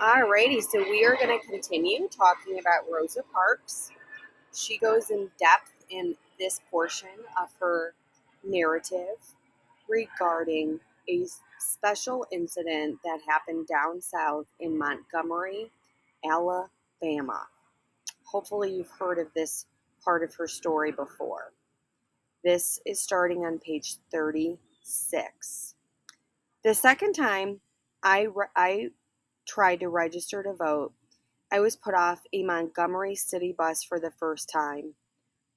Alrighty, so we are going to continue talking about Rosa Parks. She goes in depth in this portion of her narrative regarding a special incident that happened down south in Montgomery, Alabama. Hopefully, you've heard of this part of her story before. This is starting on page 36. The second time I tried to register to vote, I was put off a Montgomery city bus for the first time.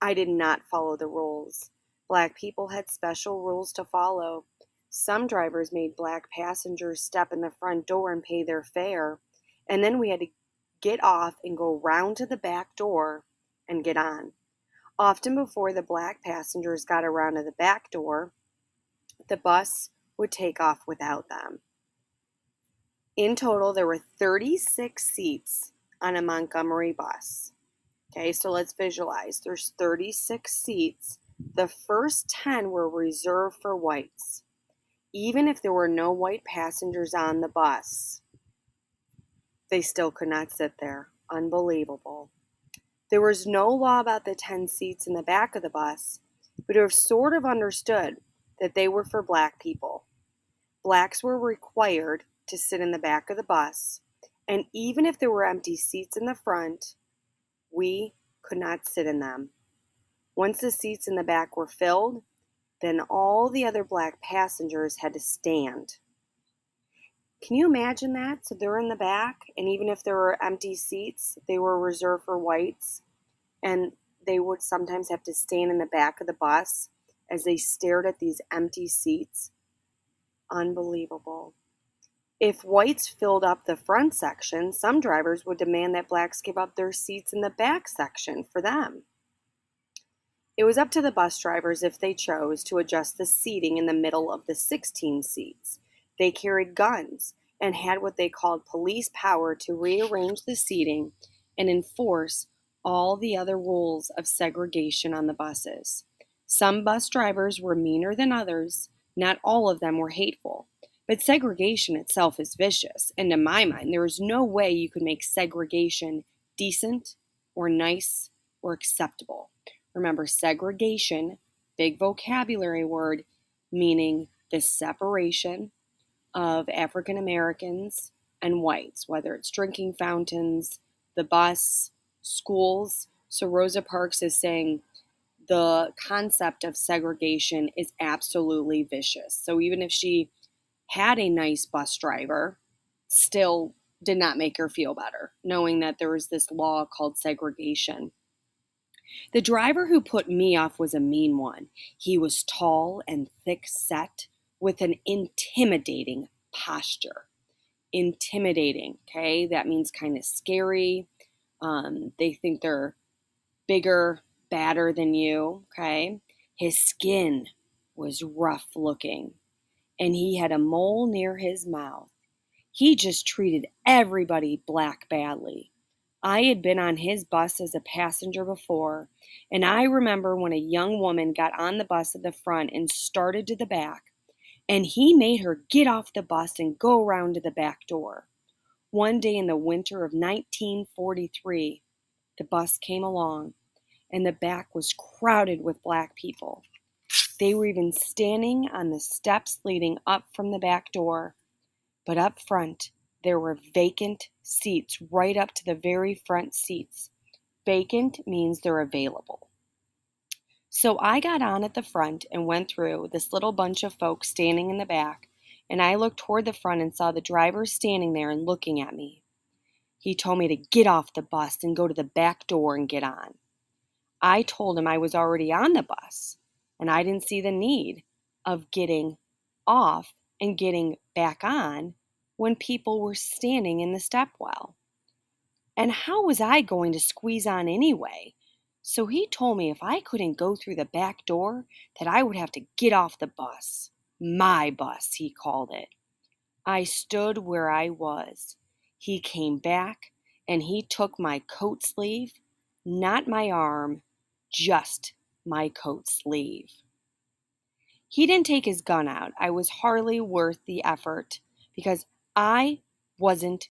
I did not follow the rules. Black people had special rules to follow. Some drivers made black passengers step in the front door and pay their fare, and then we had to get off and go round to the back door and get on. Often before the black passengers got around to the back door, the bus would take off without them. In total, there were 36 seats on a Montgomery bus. Okay, so let's visualize. There's 36 seats. The first 10 were reserved for whites. Even if there were no white passengers on the bus, they still could not sit there. Unbelievable. There was no law about the 10 seats in the back of the bus, but it was sort of understood that they were for black people. Blacks were required to sit in the back of the bus, and even if there were empty seats in the front, we could not sit in them. Once the seats in the back were filled, then all the other black passengers had to stand. Can you imagine that? So they're in the back, and even if there were empty seats, they were reserved for whites, and they would sometimes have to stand in the back of the bus as they stared at these empty seats. Unbelievable. If whites filled up the front section, some drivers would demand that blacks give up their seats in the back section for them. It was up to the bus drivers if they chose to adjust the seating in the middle of the 16 seats. They carried guns and had what they called police power to rearrange the seating and enforce all the other rules of segregation on the buses. Some bus drivers were meaner than others. Not all of them were hateful. But segregation itself is vicious, and to my mind, there is no way you could make segregation decent or nice or acceptable. Remember, segregation, big vocabulary word, meaning the separation of African Americans and whites, whether it's drinking fountains, the bus, schools. So Rosa Parks is saying the concept of segregation is absolutely vicious. So even if she had a nice bus driver, still did not make her feel better, knowing that there was this law called segregation. The driver who put me off was a mean one. He was tall and thick-set with an intimidating posture. Intimidating, okay? That means kind of scary. They think they're bigger, badder than you, okay? His skin was rough looking, and he had a mole near his mouth. He just treated everybody black badly. I had been on his bus as a passenger before, and I remember when a young woman got on the bus at the front and started to the back, and he made her get off the bus and go around to the back door. One day in the winter of 1943, the bus came along, and the back was crowded with black people. They were even standing on the steps leading up from the back door. But up front, there were vacant seats right up to the very front seats. Vacant means they're available. So I got on at the front and went through this little bunch of folks standing in the back, and I looked toward the front and saw the driver standing there and looking at me. He told me to get off the bus and go to the back door and get on. I told him I was already on the bus, and I didn't see the need of getting off and getting back on when people were standing in the stepwell. And how was I going to squeeze on anyway? So he told me if I couldn't go through the back door, that I would have to get off the bus. My bus, he called it. I stood where I was. He came back and he took my coat sleeve, not my arm, just my coat sleeve. He didn't take his gun out. I was hardly worth the effort because I wasn't